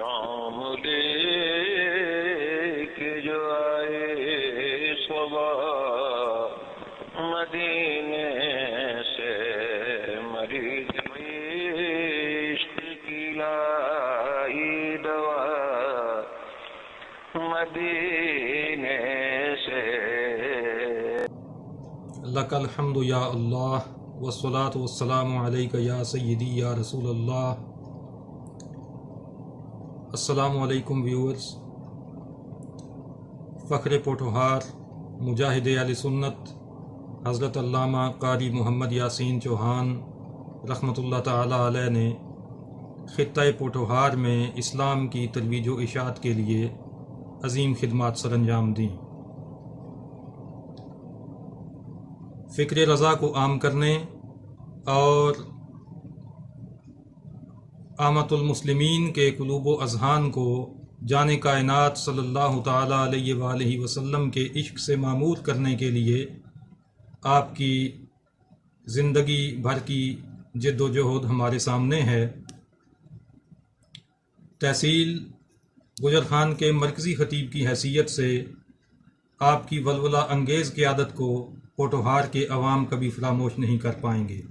پیام لے کے جو آئے صبح مدینے سے، مریض عشق کی لائی دوا مدینے سے۔ لک الحمد یا اللہ والصلاة والسلام علیک یا سیدی یا رسول اللہ۔ السلام علیکم ویورز۔ فخر پوٹھوہار مجاہد اہل سنت حضرت علامہ قاری محمد یاسین چوہان رحمۃ اللہ تعالی علیہ نے خطہ پوٹھوہار میں اسلام کی ترویج و اشاعت کے لیے عظیم خدمات سر انجام دیں۔ فکر رضا کو عام کرنے اور عامۃ المسلمین کے قلوب و اذہان کو جان کائنات صلی اللہ تعالیٰ علیہ وآلہ وسلم کے عشق سے معمور کرنے کے لیے آپ کی زندگی بھر کی جد و جہد ہمارے سامنے ہے۔ تحصیل گجر خان کے مرکزی خطیب کی حیثیت سے آپ کی ولولہ انگیز قیادت کو پوٹھوہار کے عوام کبھی فراموش نہیں کر پائیں گے۔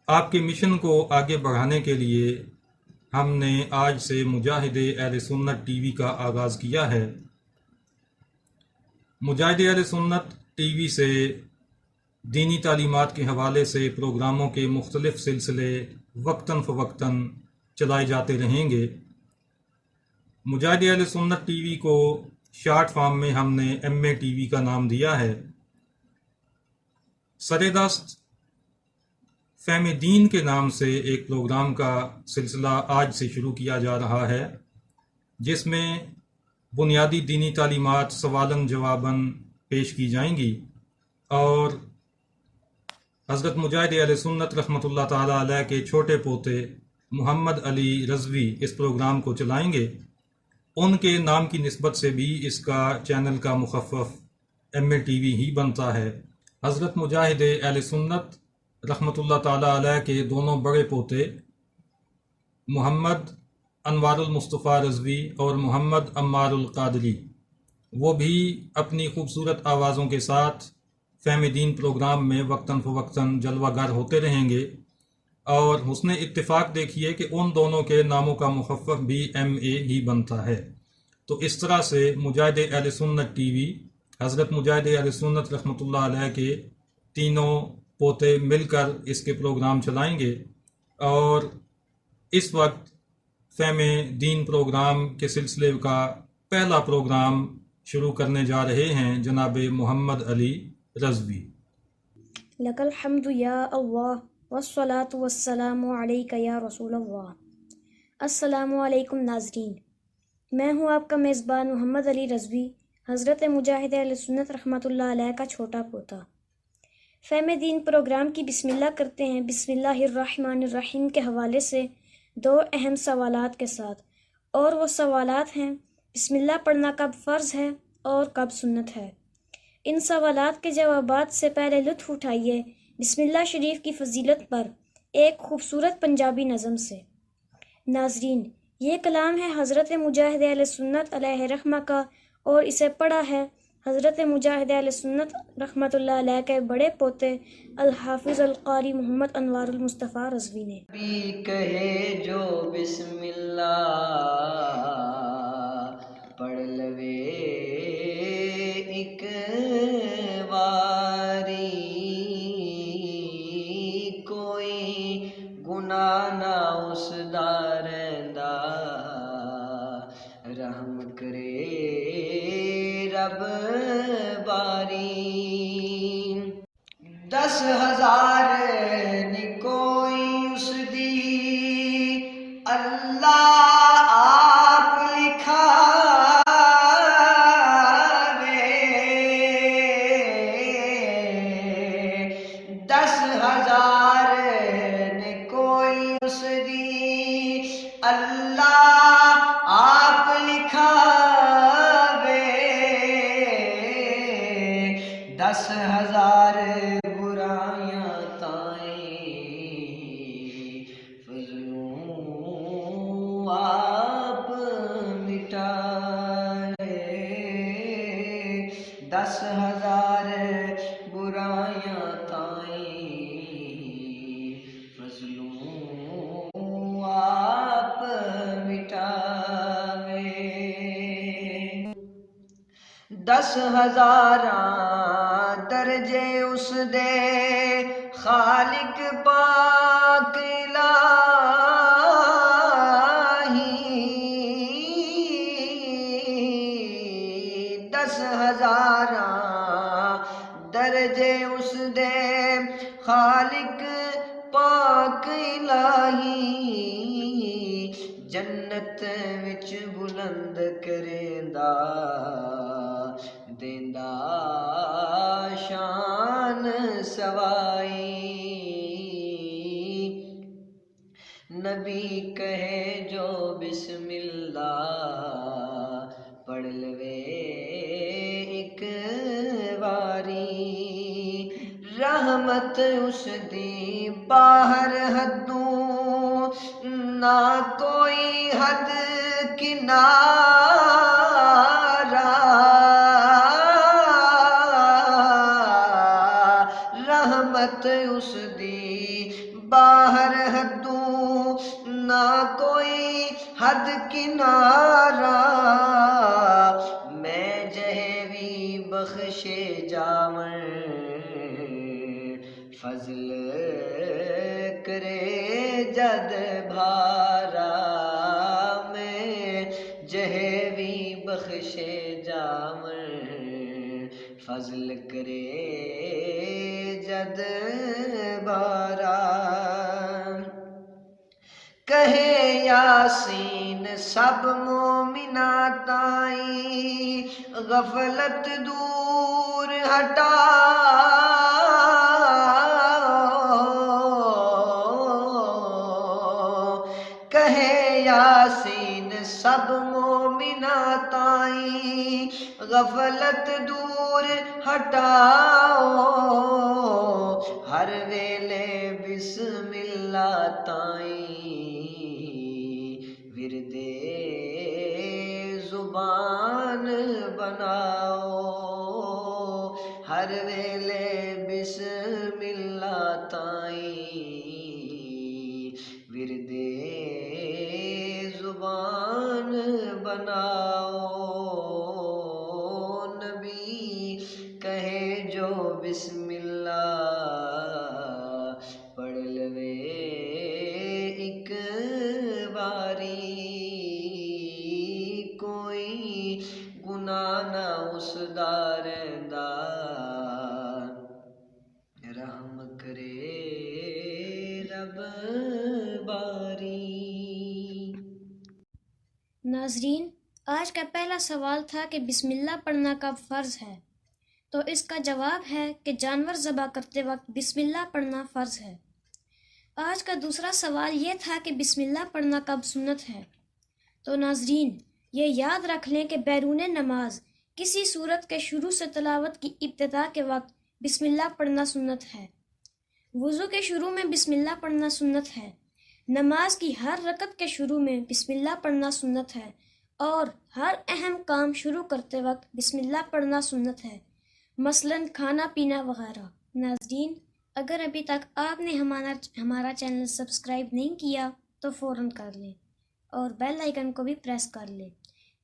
آپ کے مشن کو آگے بڑھانے کے لیے ہم نے آج سے مجاہد اہل سنت ٹی وی کا آغاز کیا ہے۔ مجاہد اہل سنت ٹی وی سے دینی تعلیمات کے حوالے سے پروگراموں کے مختلف سلسلے وقتاً فوقتاً چلائے جاتے رہیں گے۔ مجاہد اہل سنت ٹی وی کو شارٹ فارم میں ہم نے ایم اے ٹی وی کا نام دیا ہے۔ سرے-دست فہم دین کے نام سے ایک پروگرام کا سلسلہ آج سے شروع کیا جا رہا ہے، جس میں بنیادی دینی تعلیمات سوالن جواباً پیش کی جائیں گی، اور حضرت مجاہد اہل سنت رحمۃ اللہ تعالیٰ علیہ کے چھوٹے پوتے محمد علی رضوی اس پروگرام کو چلائیں گے۔ ان کے نام کی نسبت سے بھی اس کا چینل کا مخفف ایم اے ٹی وی ہی بنتا ہے۔ حضرت مجاہد اہل سنت رحمۃ اللہ تعالیٰ علیہ کے دونوں بڑے پوتے محمد انوار المصطفیٰ رضوی اور محمد عمار القادری، وہ بھی اپنی خوبصورت آوازوں کے ساتھ فہم دین پروگرام میں وقتاً فوقتاً جلوہ گر ہوتے رہیں گے، اور حسن اتفاق دیکھیے کہ ان دونوں کے ناموں کا مخفف بھی ایم اے ہی بنتا ہے۔ تو اس طرح سے مجاہد اہل سنت ٹی وی حضرت مجاہد اہل سنت رحمۃ اللہ علیہ کے تینوں پوتے مل کر اس کے پروگرام چلائیں گے، اور اس وقت فہم دین پروگرام کے سلسلے کا پہلا پروگرام شروع کرنے جا رہے ہیں جناب محمد علی رضوی۔ لک الحمد یا اللہ والصلاة والسلام علیک یا رسول اللہ۔ السلام علیکم ناظرین، میں ہوں آپ کا میزبان محمد علی رضوی، حضرت مجاہد اہل سنت رحمۃ اللہ علیہ کا چھوٹا پوتا۔ فہم دین پروگرام کی بسم اللہ کرتے ہیں۔ بسم اللہ الرحمن الرحیم کے حوالے سے دو اہم سوالات کے ساتھ، اور وہ سوالات ہیں بسم اللہ پڑھنا کب فرض ہے اور کب سنت ہے۔ ان سوالات کے جوابات سے پہلے لطف اٹھائیے بسم اللہ شریف کی فضیلت پر ایک خوبصورت پنجابی نظم سے۔ ناظرین، یہ کلام ہے حضرت مجاہد اہل سنت علیہ رحمہ کا، اور اسے پڑھا ہے حضرت مجاہد اہل سنت رحمۃ اللہ علیہ کے بڑے پوتے الحافظ القاری محمد انوار المصطفیٰ رضوی نے۔ بھی کہے جو بسم اللہ پڑھ لوے ایک واری، کوئی گناہ نہ اس دا رہندا، رحم کرے رب باری۔ 10,000 نی کوئی اس دی، اللہ آپ لکھاوے، 10,000 نی کوئی اس دی، اللہ آپ لکھاوے، 10,000 برائیاں تائیں فضلوں 10,000 درجے اس دے خالق پاک الہی، 10,000 درجے اس دے خالق پاک الہی، جنت وچ بلند کریندا دیندا شان سوائی، نبی کہے جو بسم اللہ پڑھ لوے ایک واری، رحمت اس دی باہر حدوں نہ کوئی حد کنارہ، رحمت اس دی باہر حدوں نہ کوئی حد کنارہ، میں جہے وی بخشے جاون فضل کرے جد بھارا، میں جہے وی بخشے جاون فضل کرے جد بھارا، کہے یاسین سب مومنا تائیں غفلت دور ہٹا، کہے یاسین سب مومنا تائیں غفلت دور ہٹاؤ، ہر ویلے بسم اللہ تائیں وردے زبان بناؤ، ہر ویلے بسم اللہ تائیں وردے زبان بناؤ، نبی کہے جو بسم اللہ پڑھ لوے ایک واری، کوئی گناہ نہ اس دا رہندا رحم کرے رب باری۔ ناظرین، آج کا پہلا سوال تھا کہ بسم اللہ پڑھنا کب فرض ہے، تو اس کا جواب ہے کہ جانور ذبح کرتے وقت بسم اللہ پڑھنا فرض ہے۔ آج کا دوسرا سوال یہ تھا کہ بسم اللہ پڑھنا کب سنت ہے، تو ناظرین یہ یاد رکھ لیں کہ بیرون نماز کسی سورت کے شروع سے تلاوت کی ابتدا کے وقت بسم اللہ پڑھنا سنت ہے، وضو کے شروع میں بسم اللہ پڑھنا سنت ہے، نماز کی ہر رکعت کے شروع میں بسم اللہ پڑھنا سنت ہے، اور ہر اہم کام شروع کرتے وقت بسم اللہ پڑھنا سنت ہے، مثلاً کھانا پینا وغیرہ۔ ناظرین، اگر ابھی تک آپ نے ہمارا چینل سبسکرائب نہیں کیا تو فوراً کر لیں اور بیل آئیکن کو بھی پریس کر لیں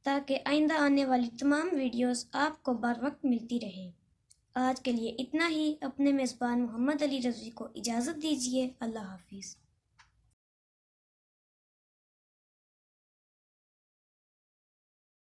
تاکہ آئندہ آنے والی تمام ویڈیوز آپ کو بر وقت ملتی رہیں۔ آج کے لیے اتنا ہی، اپنے میزبان محمد علی رضوی کو اجازت دیجیے، اللہ حافظ۔